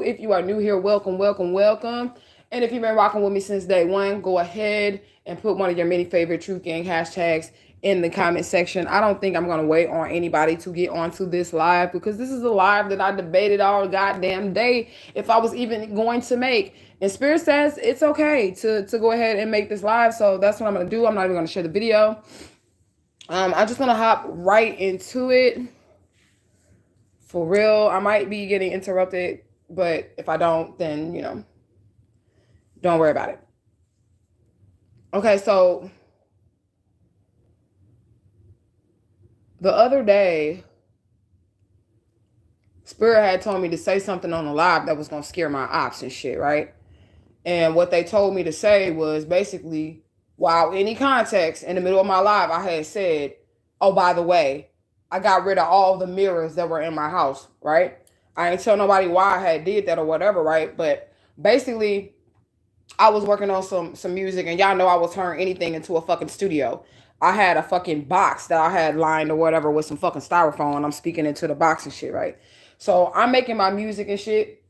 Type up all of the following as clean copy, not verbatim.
2. If you are new here, welcome, welcome, welcome. And if you've been rocking with me since day one, go ahead and put one of your many favorite Truthgang hashtags in the comment section. I don't think I'm going to wait on anybody to get onto this live because this is a live that I debated all goddamn day if I was even going to make. And Spirit says it's okay to go ahead and make this live. So that's what I'm going to do. I'm not even going to share the video. I'm just going to hop right into it. For real, I might be getting interrupted, but if I don't, then, don't worry about it. Okay, so the other day, Spirit had told me to say something on the live that was going to scare my ops and shit, right? And what they told me to say was basically, without any context, in the middle of my live, I had said, oh, by the way, I got rid of all the mirrors that were in my house, right? I ain't tell nobody why I had did that or whatever, right? But basically, I was working on some music, and y'all know I will turn anything into a fucking studio. I had a fucking box that I had lined or whatever with some fucking styrofoam, and I'm speaking into the box and shit, right? So I'm making my music and shit,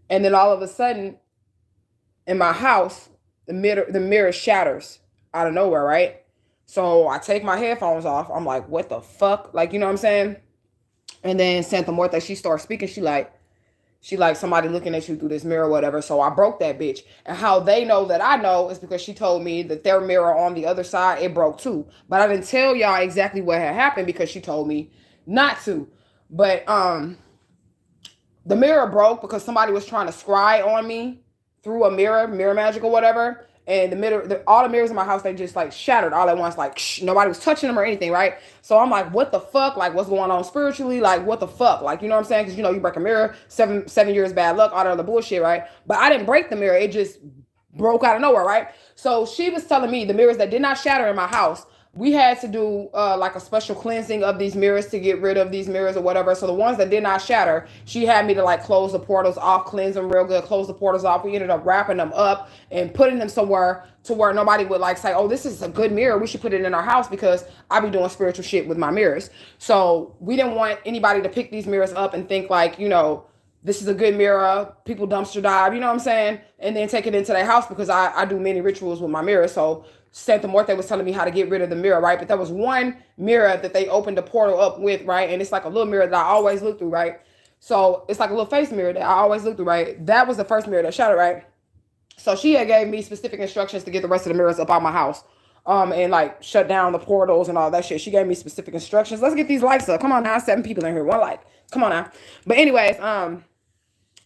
and then all of a sudden, in my house, the mirror shatters out of nowhere, right? So I take my headphones off. I'm like, what the fuck? Like, you know what I'm saying? And then Santa Muerte, she starts speaking. She like somebody looking at you through this mirror or whatever. So I broke that bitch. And how they know that I know is because she told me that their mirror on the other side, it broke too. But I didn't tell y'all exactly what had happened because she told me not to. But the mirror broke because somebody was trying to scry on me through a mirror magic or whatever. And all the mirrors in my house, they just like shattered all at once. Like nobody was touching them or anything, right? So I'm like, what the fuck? Like, what's going on spiritually? Like, what the fuck? Like, you know what I'm saying? Because you break a mirror, seven years bad luck, all that other bullshit, right? But I didn't break the mirror; it just broke out of nowhere, right? So she was telling me the mirrors that did not shatter in my house, we had to do like a special cleansing of these mirrors to get rid of these mirrors or whatever. So the ones that did not shatter, she had me to like close the portals off, cleanse them real good, close the portals off. We ended up wrapping them up and putting them somewhere to where nobody would like say, oh, this is a good mirror, we should put it in our house, because I be doing spiritual shit with my mirrors. So we didn't want anybody to pick these mirrors up and think like, this is a good mirror, people dumpster dive, you know what I'm saying? And then take it into their house, because I do many rituals with my mirror. So Santa Muerte was telling me how to get rid of the mirror, right? But there was one mirror that they opened the portal up with, right? And it's like a little mirror that I always look through, right? So it's like a little face mirror that I always look through, right? That was the first mirror that shattered, right? So she had gave me specific instructions to get the rest of the mirrors up out my house. And like shut down the portals and all that shit. She gave me specific instructions. Let's get these likes up. Come on now, 7 people in here, 1 like. Come on now. But anyways,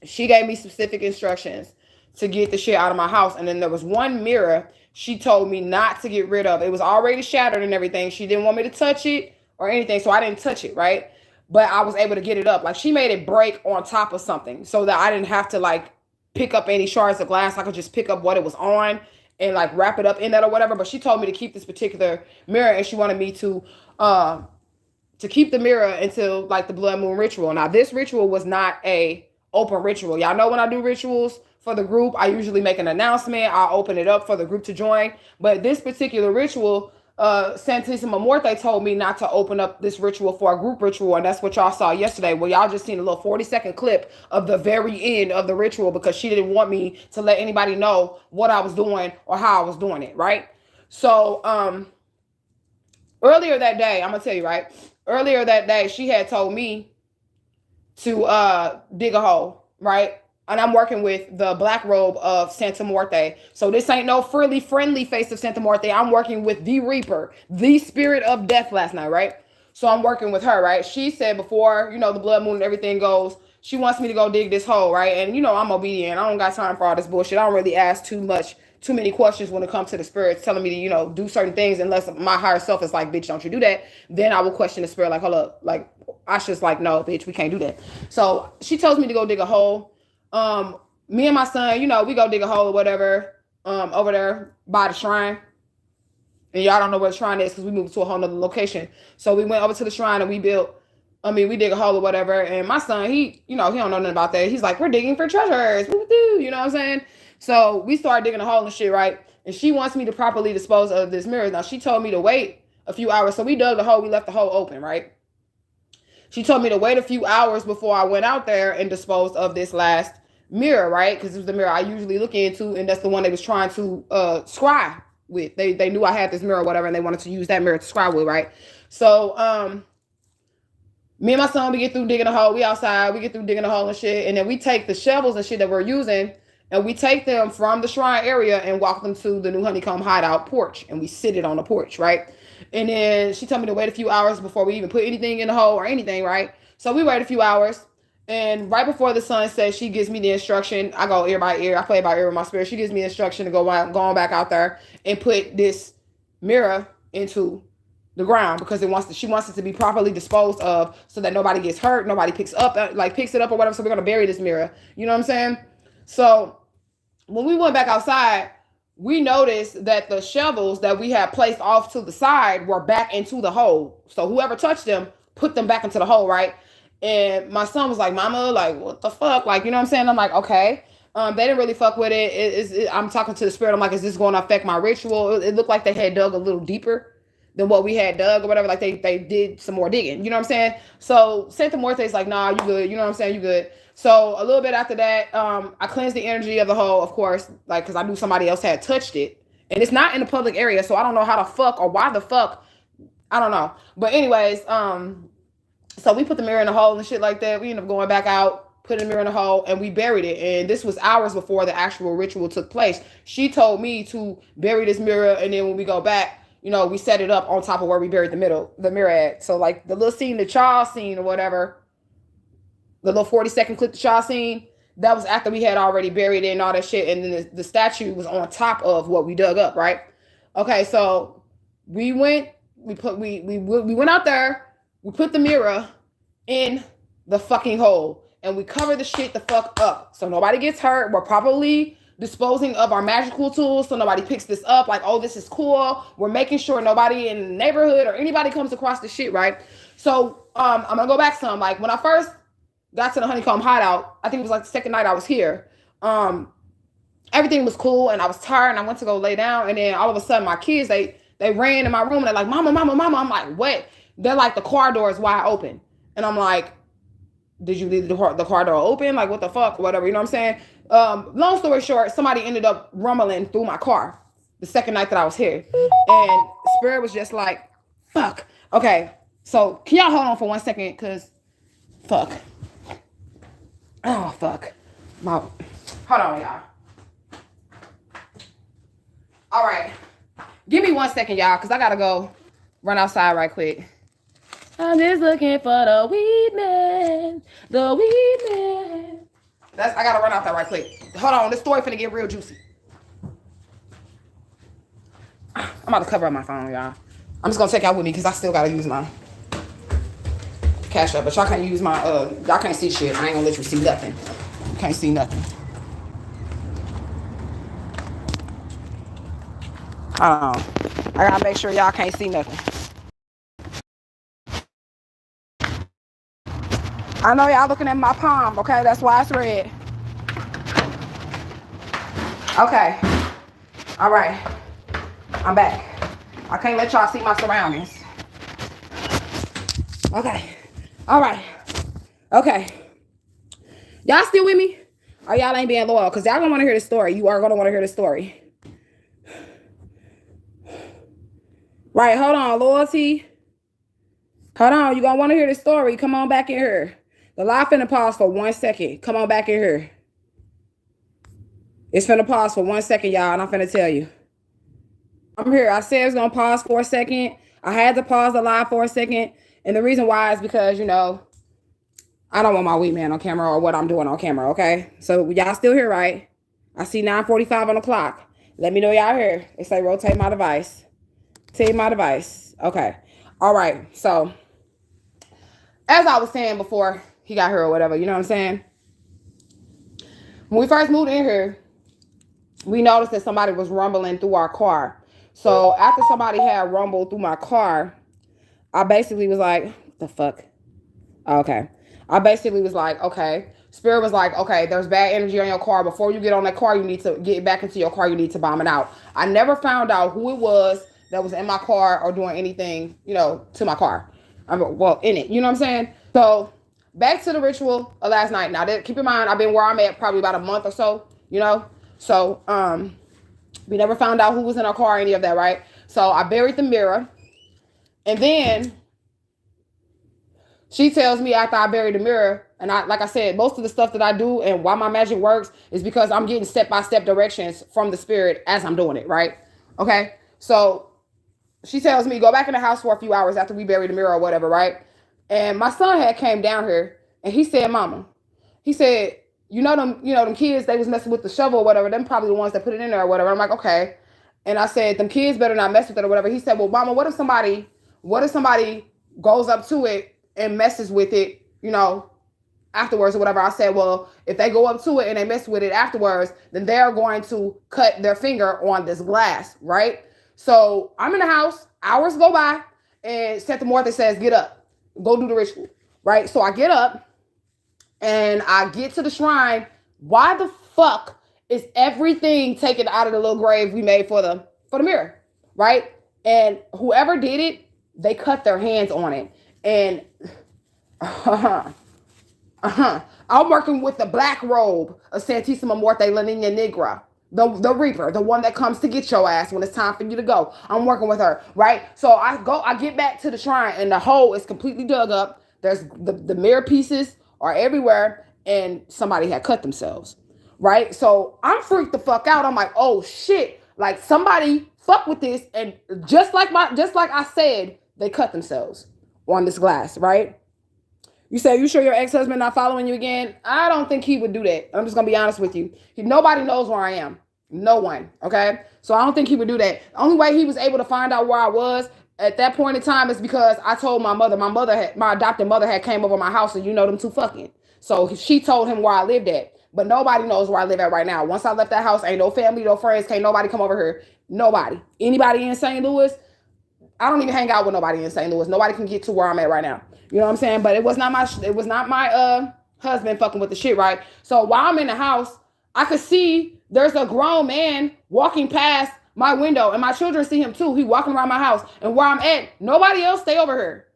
she gave me specific instructions to get the shit out of my house. And then there was one mirror she told me not to get rid of. It was already shattered and everything. She didn't want me to touch it or anything, so I didn't touch it, right? But I was able to get it up. Like, she made it break on top of something so that I didn't have to like pick up any shards of glass. I could just pick up what it was on and like wrap it up in that or whatever. But she told me to keep this particular mirror, and she wanted me to keep the mirror until like the blood moon ritual. Now, this ritual was not a open ritual. Y'all know when I do rituals for the group, I usually make an announcement. I'll open it up for the group to join. But this particular ritual, Santissima Muerte told me not to open up this ritual for a group ritual. And that's what y'all saw yesterday. Well, y'all just seen a little 40-second clip of the very end of the ritual, because she didn't want me to let anybody know what I was doing or how I was doing it, right? So earlier that day, I'm going to tell you, right? Earlier that day, she had told me to dig a hole, right? And I'm working with the black robe of Santa Muerte. So this ain't no friendly face of Santa Muerte. I'm working with the Reaper, the spirit of death last night, right? So I'm working with her, right? She said before, the blood moon and everything goes, she wants me to go dig this hole, right? And, I'm obedient. I don't got time for all this bullshit. I don't really ask too many questions when it comes to the spirits telling me to, do certain things, unless my higher self is like, bitch, don't you do that. Then I will question the spirit, like, hold up, like, Asha's like, no, bitch, we can't do that. So she tells me to go dig a hole. Me and my son, we go dig a hole or whatever, over there by the shrine. And y'all don't know where the shrine is because we moved to a whole nother location. So we went over to the shrine and we dig a hole or whatever. And my son, he don't know nothing about that. He's like, we're digging for treasures. Woo-hoo, you know what I'm saying? So we started digging a hole and shit, right? And she wants me to properly dispose of this mirror. Now, she told me to wait a few hours. So we dug the hole. We left the hole open, right? She told me to wait a few hours before I went out there and disposed of this last mirror, right? Because it was the mirror I usually look into, and that's the one they was trying to scry with. They knew I had this mirror or whatever, and they wanted to use that mirror to scry with, right? So me and my son, we get through digging a hole. We outside, we get through digging a hole and shit, and then we take the shovels and shit that we're using, and we take them from the shrine area and walk them to the new honeycomb hideout porch, and we sit it on the porch, right? And then she told me to wait a few hours before we even put anything in the hole or anything, right? So we wait a few hours, and right before the sun sets, she gives me the instruction. I go ear by ear. I play by ear with my spirit. She gives me instruction to go on back out there and put this mirror into the ground because she wants it to be properly disposed of so that nobody gets hurt, nobody picks it up or whatever. So we're gonna bury this mirror. You know what I'm saying? So when we went back outside, we noticed that the shovels that we had placed off to the side were back into the hole. So whoever touched them put them back into the hole, right? And my son was like, "Mama, like, what the fuck?" Like, you know what I'm saying? I'm like, okay. They didn't really fuck with it. I'm talking to the spirit. I'm like, is this going to affect my ritual? It looked like they had dug a little deeper than what we had dug or whatever. Like they did some more digging. You know what I'm saying? So Santa Muerte's like, nah, you good. You know what I'm saying? You good. So a little bit after that, I cleansed the energy of the hole, of course, like, because I knew somebody else had touched it. And it's not in a public area, so I don't know how the fuck or why the fuck. I don't know. But anyways, so we put the mirror in the hole and shit like that. We ended up going back out, putting the mirror in the hole, and we buried it. And this was hours before the actual ritual took place. She told me to bury this mirror, and then when we go back, you know, we set it up on top of where we buried the mirror at. So like the little scene, the child scene or whatever, the little 40-second clip the child scene, that was after we had already buried it and all that shit. And then the statue was on top of what we dug up, right? Okay, so we went out there, we put the mirror in the fucking hole, and we covered the shit the fuck up so nobody gets hurt. We're properly disposing of our magical tools so nobody picks this up like, oh, this is cool. We're making sure nobody in the neighborhood or anybody comes across the shit, right? So I'm gonna go back some. Like when I first got to the honeycomb hideout, I think it was like the second night I was here, everything was cool and I was tired and I went to go lay down, and then all of a sudden my kids, they ran in my room and they're like, mama, mama, mama. I'm like, what? They're like, the car door is wide open. And I'm like, did you leave the car door open? Like, what the fuck? Whatever, you know what I'm saying? Long story short, somebody ended up rumbling through my car the second night that I was here. And Spirit was just like, fuck. Okay, so can y'all hold on for 1 second? Because, fuck. Oh, fuck. Hold on, y'all. All right. Give me 1 second, y'all, because I got to go run outside right quick. I'm just looking for the weed man. The weed man. I gotta run out there right quick. Hold on, this story finna get real juicy. I'm about to cover up my phone, y'all. I'm just gonna take y'all with me because I still gotta use my CASHAPP, but y'all can't use my y'all can't see shit. I ain't gonna let you see nothing. You can't see nothing. Hold on. I gotta make sure y'all can't see nothing. I know y'all looking at my palm, okay? That's why it's red. Okay. All right. I'm back. I can't let y'all see my surroundings. Okay. All right. Okay. Y'all still with me? Or y'all ain't being loyal? Because y'all gonna want to hear the story. You are gonna want to hear the story. Right, hold on, loyalty. Hold on, you gonna want to hear the story. Come on back in here. The live finna pause for 1 second. Come on back in here. It's finna pause for 1 second, y'all, and I'm finna tell you. I'm here. I said it's gonna pause for a second. I had to pause the live for a second. And the reason why is because, you know, I don't want my weed man on camera or what I'm doing on camera, okay? So y'all still here, right? I see 9:45 on the clock. Let me know y'all here. It say rotate my device. Rotate my device. Okay. All right. So as I was saying before he got here or whatever, you know what I'm saying? When we first moved in here, we noticed that somebody was rumbling through our car. So after somebody had rumbled through my car, I basically was like, what the fuck? Okay. I basically was like, okay. Spirit was like, okay, there's bad energy on your car. Before you get on that car, you need to get back into your car. You need to bomb it out. I never found out who it was that was in my car or doing anything, you know, to my car. Well, in it. You know what I'm saying? So back to the ritual of last night. Now, keep in mind, I've been where I'm at probably about a month or so, you know? So we never found out who was in our car or any of that, right? So I buried the mirror. And then she tells me after I buried the mirror, and like I said, most of the stuff that I do and why my magic works is because I'm getting step-by-step directions from the spirit as I'm doing it, right? Okay? So she tells me, go back in the house for a few hours after we buried the mirror or whatever, right? And my son had came down here and he said, Mama, he said, them kids, they was messing with the shovel or whatever. Them probably the ones that put it in there or whatever. I'm like, okay. And I said, them kids better not mess with it or whatever. He said, well, Mama, what if somebody goes up to it and messes with it, afterwards or whatever? I said, well, if they go up to it and they mess with it afterwards, then they're going to cut their finger on this glass, right? So I'm in the house, hours go by, and Seth Mortha says, get up, go do the ritual, right? So I get up and I get to the shrine. Why the fuck is everything taken out of the little grave we made for the mirror, right? And whoever did it, they cut their hands on it. And I'm working with the black robe of Santissima Muerte La Nina Negra. The Reaper, the one that comes to get your ass when it's time for you to go. I'm working with her, right? So I get back to the shrine and the hole is completely dug up. There's the mirror pieces are everywhere and somebody had cut themselves, right? So I'm freaked the fuck out. I'm like, oh shit, like somebody fuck with this. And just like I said, they cut themselves on this glass, right? You say, you sure your ex-husband not following you again? I don't think he would do that. I'm just going to be honest with you. Nobody knows where I am. No one. Okay? So I don't think he would do that. The only way he was able to find out where I was at that point in time is because I told my mother. My adopted mother had came over my house and them two fucking. So she told him where I lived at. But nobody knows where I live at right now. Once I left that house, ain't no family, no friends. Can't nobody come over here. Nobody. Anybody in St. Louis? I don't even hang out with nobody in St. Louis. Nobody can get to where I'm at right now. You know what I'm saying? But it was not my husband fucking with the shit, right? So while I'm in the house, I could see there's a grown man walking past my window, and my children see him too. He walking around my house, and where I'm at, nobody else stay over here.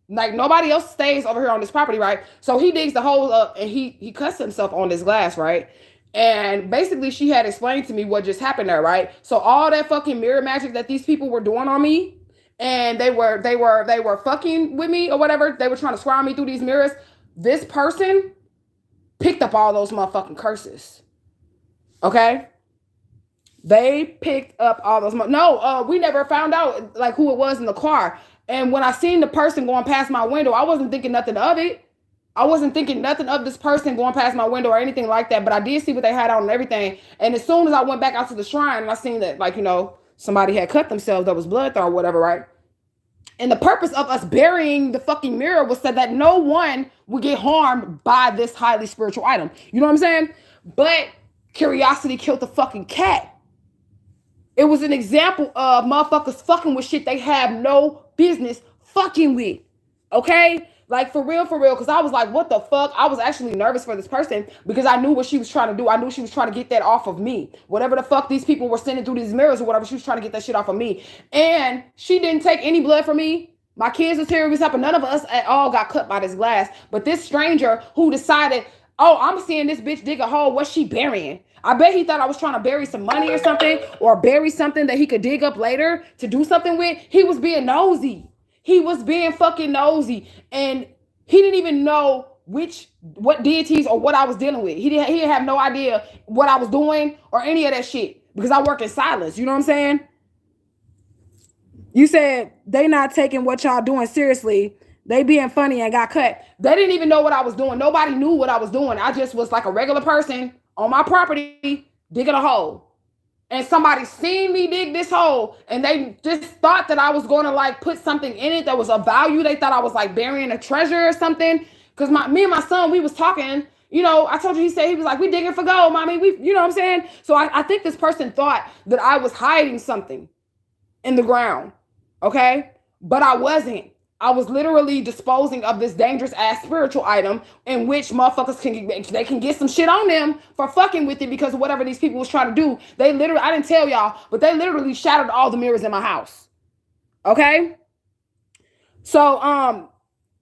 Like nobody else stays over here on this property, right? So he digs the hole up and he cuts himself on this glass, right? And basically she had explained to me what just happened there, right? So all that fucking mirror magic that these people were doing on me, and they were fucking with me or whatever. They were trying to scry me through these mirrors. This person picked up all those motherfucking curses. Okay? They picked up all those. We never found out like who it was in the car. And when I seen the person going past my window, I wasn't thinking nothing of it. I wasn't thinking nothing of this person going past my window or anything like that. But I did see what they had on and everything. And as soon as I went back out to the shrine and I seen that, somebody had cut themselves, there was blood there or whatever, right? And the purpose of us burying the fucking mirror was so that no one would get harmed by this highly spiritual item. You know what I'm saying? But curiosity killed the fucking cat. It was an example of motherfuckers fucking with shit they have no business fucking with. Okay? Like, for real, because I was like, what the fuck? I was actually nervous for this person because I knew what she was trying to do. I knew she was trying to get that off of me. Whatever the fuck these people were sending through these mirrors or whatever, she was trying to get that shit off of me. And she didn't take any blood from me. My kids was here, and none of us at all got cut by this glass. But this stranger who decided, oh, I'm seeing this bitch dig a hole, what's she burying? I bet he thought I was trying to bury some money or something, or bury something that he could dig up later to do something with. He was being nosy. He was being fucking nosy. And he didn't even know what deities or what I was dealing with. He didn't have no idea what I was doing or any of that shit because I work in silence. You know what I'm saying? You said they not taking what y'all doing seriously. They being funny and got cut. They didn't even know what I was doing. Nobody knew what I was doing. I just was like a regular person on my property digging a hole. And somebody seen me dig this hole and they just thought that I was going to put something in it that was of value. They thought I was burying a treasure or something. Because me and my son, we was talking, I told you, he said, he was like, we digging for gold, mommy. You know what I'm saying? So I think this person thought that I was hiding something in the ground. Okay. But I wasn't. I was literally disposing of this dangerous ass spiritual item in which motherfuckers can get some shit on them for fucking with it because of whatever these people was trying to do. I didn't tell y'all, but they literally shattered all the mirrors in my house. Okay? So,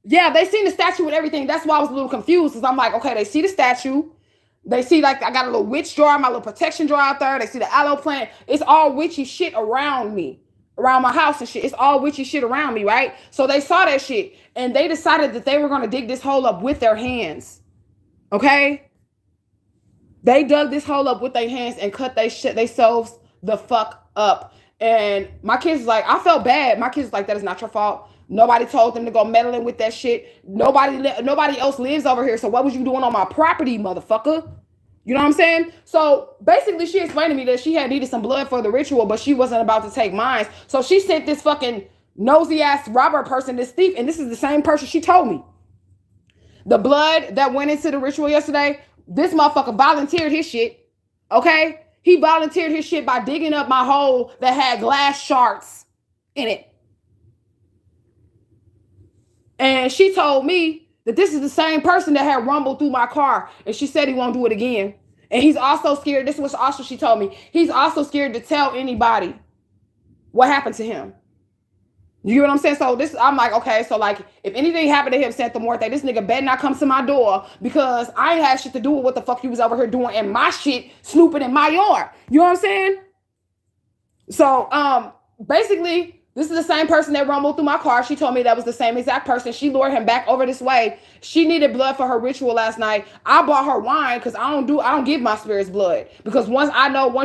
Yeah, they seen the statue and everything. That's why I was a little confused, because I'm like, okay, they see the statue. They see, like, I got a little witch jar, my little protection jar out there. They see the aloe plant. It's all witchy shit around me, around my house and shit. It's all witchy shit around me, right? So they saw that shit, and they decided that they were going to dig this hole up with their hands. Okay? They dug this hole up with their hands and cut they shit themselves the fuck up. And my kids was like, I felt bad. My kids was like, that is not your fault. Nobody told them to go meddling with that shit. Nobody else lives over here. So what was you doing on my property, motherfucker? You know what I'm saying? So basically, she explained to me that she had needed some blood for the ritual, but she wasn't about to take mine. So she sent this fucking nosy ass robber person, this thief, and this is the same person she told me. The blood that went into the ritual yesterday, this motherfucker volunteered his shit. Okay? He volunteered his shit by digging up my hole that had glass shards in it. And she told me that this is the same person that had rumbled through my car. And she said he won't do it again. And he's also scared. This was also, she told me, he's also scared to tell anybody what happened to him. You get what I'm saying? So this, I'm like, okay, so like, if anything happened to him, Santa Muerte, this nigga better not come to my door, because I ain't had shit to do with what the fuck he was over here doing and my shit, snooping in my yard. You know what I'm saying? So, basically, this is the same person that rumbled through my car. She told me that was the same exact person. She lured him back over this way. She needed blood for her ritual last night. I bought her wine because I don't give my spirits blood. Because once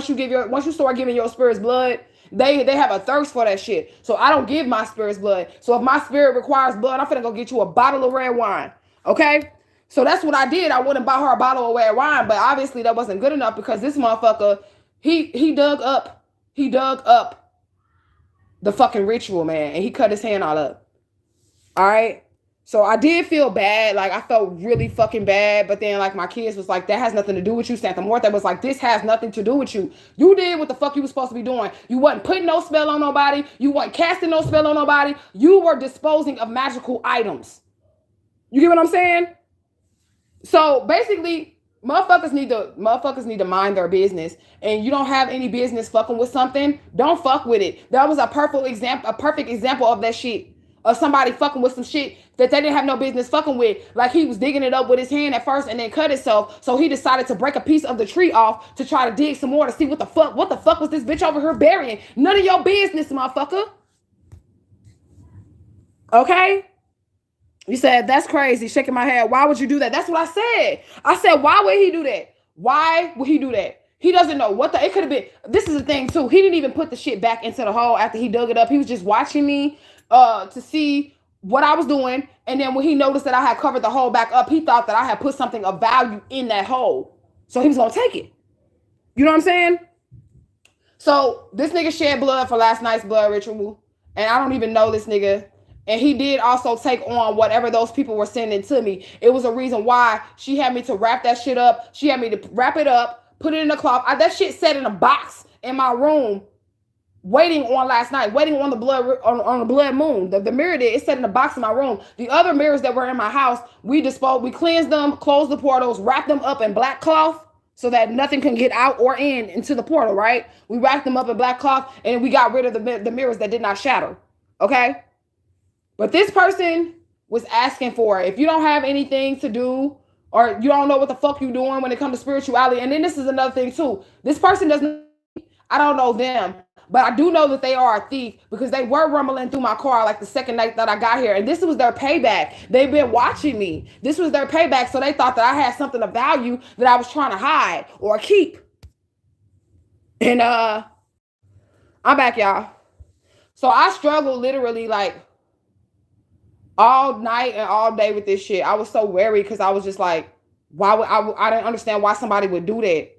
you start giving your spirits blood, they have a thirst for that shit. So I don't give my spirits blood. So if my spirit requires blood, I'm finna go get you a bottle of red wine. Okay? So that's what I did. I went and bought her a bottle of red wine, but obviously that wasn't good enough, because this motherfucker, he dug up the fucking ritual, man, and he cut his hand all up. All right? So I did feel bad. Like, I felt really fucking bad. But then, like, my kids was like, that has nothing to do with you. Santa Muerte was like, this has nothing to do with you. You did what the fuck you was supposed to be doing. You wasn't putting no spell on nobody. You wasn't casting no spell on nobody. You were disposing of magical items. You get what I'm saying? So basically, motherfuckers need to mind their business. And you don't have any business fucking with something, don't fuck with it. That was a perfect example of that shit. Of somebody fucking with some shit that they didn't have no business fucking with. Like, he was digging it up with his hand at first and then cut himself. So he decided to break a piece of the tree off to try to dig some more to see what the fuck was this bitch over here burying. None of your business, motherfucker. Okay? You said, that's crazy, shaking my head. Why would you do that? That's what I said. I said, why would he do that? Why would he do that? He doesn't know what it could have been. This is the thing, too. He didn't even put the shit back into the hole after he dug it up. He was just watching me to see what I was doing. And then when he noticed that I had covered the hole back up, he thought that I had put something of value in that hole. So he was going to take it. You know what I'm saying? So this nigga shed blood for last night's blood ritual. And I don't even know this nigga. And he did also take on whatever those people were sending to me. It was a reason why she had me to wrap that shit up. She had me to wrap it up, put it in a cloth. That shit sat in a box in my room, waiting on last night, waiting on the blood on the blood moon. The mirror did. It sat in a box in my room. The other mirrors that were in my house, we cleansed them, closed the portals, wrapped them up in black cloth so that nothing can get out or in into the portal, right? We wrapped them up in black cloth, and we got rid of the mirrors that did not shatter. Okay? But this person was asking for it. If you don't have anything to do, or you don't know what the fuck you doing when it comes to spirituality, and then this is another thing too. This person doesn't, I don't know them, but I do know that they are a thief, because they were rumbling through my car like the second night that I got here. And this was their payback. They've been watching me. This was their payback. So they thought that I had something of value that I was trying to hide or keep. And I'm back, y'all. So I struggled literally like all night and all day with this shit. I was so worried, because I was just like, why would I didn't understand why somebody would do that.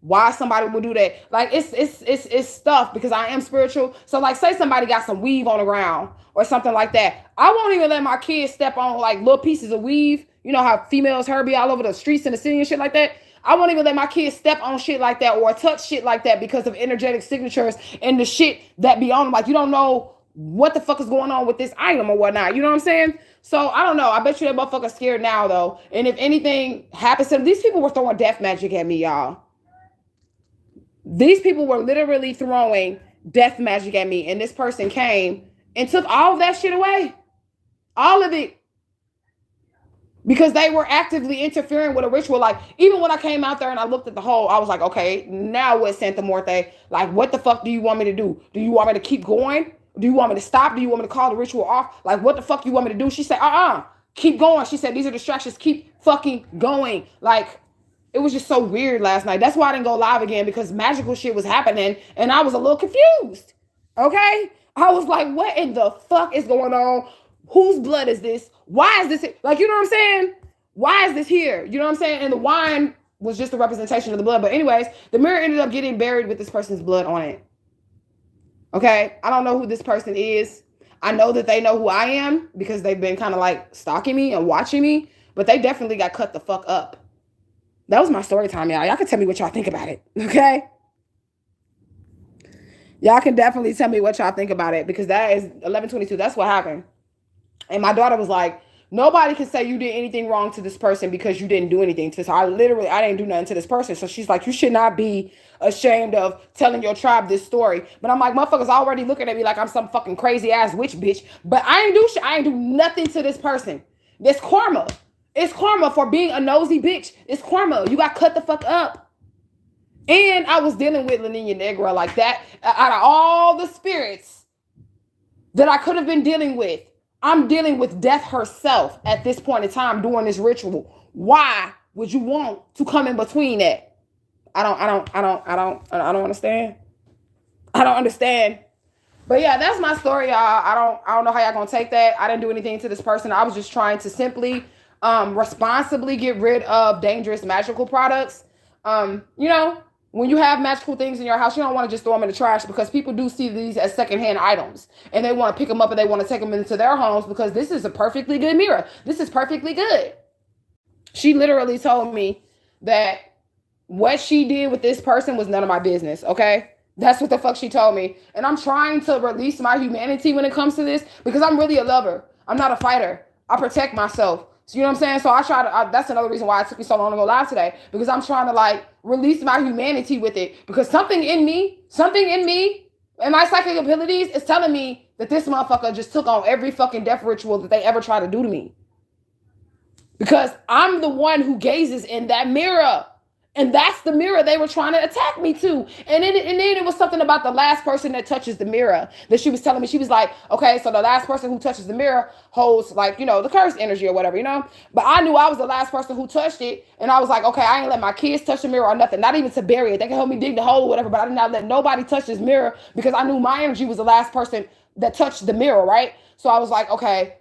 Why somebody would do that. Like, it's stuff, because I am spiritual. So like, say somebody got some weave on the ground or something like that. I won't even let my kids step on like little pieces of weave. You know how females be all over the streets in the city and shit like that. I won't even let my kids step on shit like that or touch shit like that because of energetic signatures and the shit that be on them. Like, you don't know what the fuck is going on with this item or whatnot. You know what I'm saying? So I don't know. I bet you that motherfucker's scared now though. And if anything happens to them, these people were throwing death magic at me, y'all. These people were literally throwing death magic at me. And this person came and took all of that shit away. All of it. because they were actively interfering with a ritual. Like, even when I came out there and I looked at the hole, I was like, okay, now what, Santa Muerte? Like, what the fuck do you want me to do? Do you want me to keep going? Do you want me to stop? Do you want me to call the ritual off? Like, what the fuck you want me to do? She said, keep going. She said, these are distractions. Keep fucking going. Like, it was just so weird last night. That's why I didn't go live again, because magical shit was happening and I was a little confused. Okay? I was like, what in the fuck is going on? Whose blood is this? Why is this? Like, you know what I'm saying? Why is this here? You know what I'm saying? And the wine was just a representation of the blood. But anyways, the mirror ended up getting buried with this person's blood on it. Okay? I don't know who this person is. I know that they know who I am because they've been kind of like stalking me and watching me. But they definitely got cut the fuck up. That was my story time, y'all. Y'all can tell me what y'all think about it. Okay? Y'all can definitely tell me what y'all think about it, because that is 11/22. That's what happened. And my daughter was like, nobody can say you did anything wrong to this person because you didn't do anything to this. I didn't do nothing to this person. So she's like, you should not be ashamed of telling your tribe this story. But I'm like, motherfuckers already looking at me like I'm some fucking crazy ass witch bitch. But I ain't do shit. I ain't do nothing to this person. That's karma. It's karma for being a nosy bitch. It's karma. You got cut the fuck up. And I was dealing with La Niña Negra like that. Out of all the spirits that I could have been dealing with, I'm dealing with death herself at this point in time doing this ritual. Why would you want to come in between that? I don't understand. I don't understand. But yeah, that's my story, y'all. I don't know how y'all gonna take that. I didn't do anything to this person. I was just trying to simply responsibly get rid of dangerous magical products. You know, when you have magical things in your house, you don't want to just throw them in the trash, because people do see these as secondhand items and they want to pick them up and they want to take them into their homes, because this is a perfectly good mirror. This is perfectly good. She literally told me that what she did with this person was none of my business. Okay. That's what the fuck she told me. And I'm trying to release my humanity when it comes to this, because I'm really a lover. I'm not a fighter. I protect myself. So, you know what I'm saying? So that's another reason why it took me so long to go live today, because I'm trying to like release my humanity with it, because something in me and my psychic abilities is telling me that this motherfucker just took on every fucking death ritual that they ever try to do to me. Because I'm the one who gazes in that mirror. And that's the mirror they were trying to attack me to. And then it was something about the last person that touches the mirror that she was telling me. She was like, okay, so the last person who touches the mirror holds, like, you know, the cursed energy or whatever, you know? But I knew I was the last person who touched it. And I was like, okay, I ain't let my kids touch the mirror or nothing. Not even to bury it. They can help me dig the hole or whatever, but I did not let nobody touch this mirror, because I knew my energy was the last person that touched the mirror, right? So I was like, okay,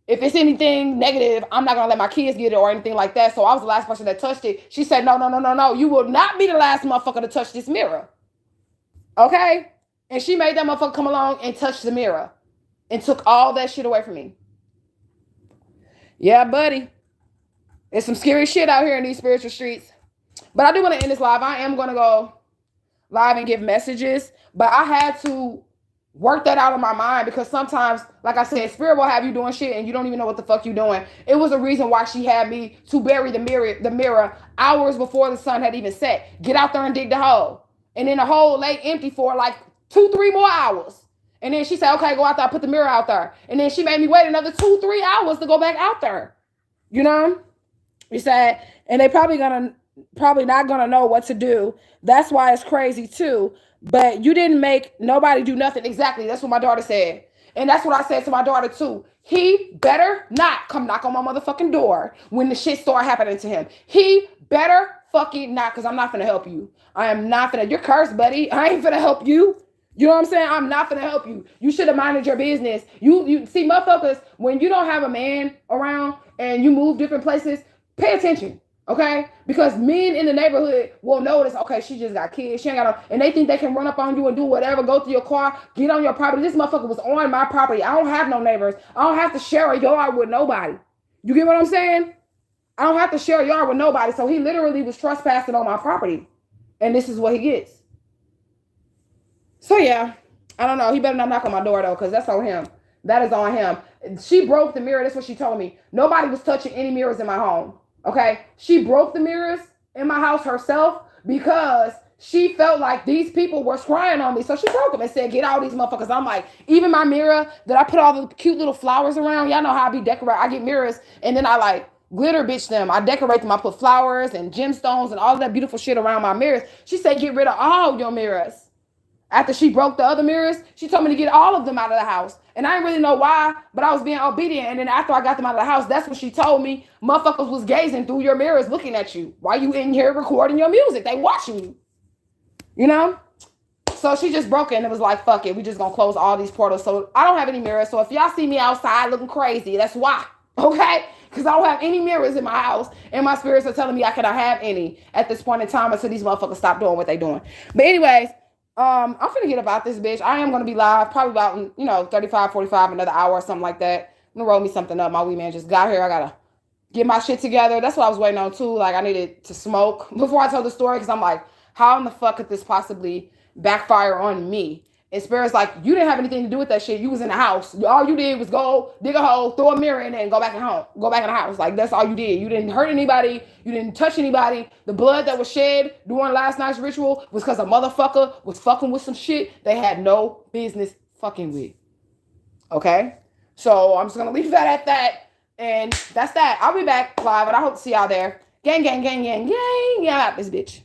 if it's anything negative, I'm not going to let my kids get it or anything like that. So I was the last person that touched it. She said, no. You will not be the last motherfucker to touch this mirror. Okay? And she made that motherfucker come along and touch the mirror and took all that shit away from me. Yeah, buddy. There's some scary shit out here in these spiritual streets. But I do want to end this live. I am going to go live and give messages. But I had to work that out of my mind, because sometimes, like I said, spirit will have you doing shit and you don't even know what the fuck you're doing. It was a reason why she had me to bury the mirror hours before the sun had even set. Get out there and dig the hole. And then the hole lay empty for like 2-3 more hours. And then she said, okay, go out there, put the mirror out there. And then she made me wait another 2-3 hours to go back out there. You know? She said, and they probably not gonna know what to do. That's why it's crazy too. But you didn't make nobody do nothing. Exactly. That's what my daughter said. And that's what I said to my daughter too. He better not come knock on my motherfucking door when the shit start happening to him. He better fucking not, because I'm not finna help you. I am not finna. You're cursed, buddy. I ain't finna help you. You know what I'm saying? I'm not finna help you. You should have minded your business. You see, motherfuckers, when you don't have a man around and you move different places, pay attention. Okay? Because men in the neighborhood will notice, okay, she just got kids. She ain't got and they think they can run up on you and do whatever, go through your car, get on your property. This motherfucker was on my property. I don't have no neighbors. I don't have to share a yard with nobody. You get what I'm saying? I don't have to share a yard with nobody. So he literally was trespassing on my property. And this is what he gets. So yeah, I don't know. He better not knock on my door though, because that's on him. That is on him. She broke the mirror. That's what she told me. Nobody was touching any mirrors in my home. Okay, she broke the mirrors in my house herself because she felt like these people were scrying on me. So she broke them and said, get all these motherfuckers. I'm like, even my mirror that I put all the cute little flowers around, y'all know how I be decorating. I get mirrors and then I like glitter bitch them. I decorate them. I put flowers and gemstones and all of that beautiful shit around my mirrors. She said, get rid of all your mirrors. After she broke the other mirrors, she told me to get all of them out of the house. And I didn't really know why, but I was being obedient. And then after I got them out of the house, that's when she told me, motherfuckers was gazing through your mirrors looking at you. Why you in here recording your music? They watching you. You know? So she just broke it and it was like, fuck it. We just gonna close all these portals. So I don't have any mirrors. So if y'all see me outside looking crazy, that's why. Okay? Because I don't have any mirrors in my house. And my spirits are telling me I cannot have any at this point in time until these motherfuckers stop doing what they doing. But anyways, I'm finna get about this bitch. I am gonna be live probably about 35, 45, another hour or something like that. I'm gonna roll me something up. My wee man just got here. I gotta get my shit together. That's what I was waiting on too. Like I needed to smoke before I told the story because I'm like, how in the fuck could this possibly backfire on me? And Spirit's like, you didn't have anything to do with that shit. You was in the house. All you did was go dig a hole, throw a mirror in it, and go back in home. Go back in the house. Like that's all you did. You didn't hurt anybody. You didn't touch anybody. The blood that was shed during last night's ritual was because a motherfucker was fucking with some shit they had no business fucking with. Okay? So I'm just gonna leave that at that. And that's that. I'll be back live, and I hope to see y'all there. Gang, gang, gang, gang, gang, gang out this bitch.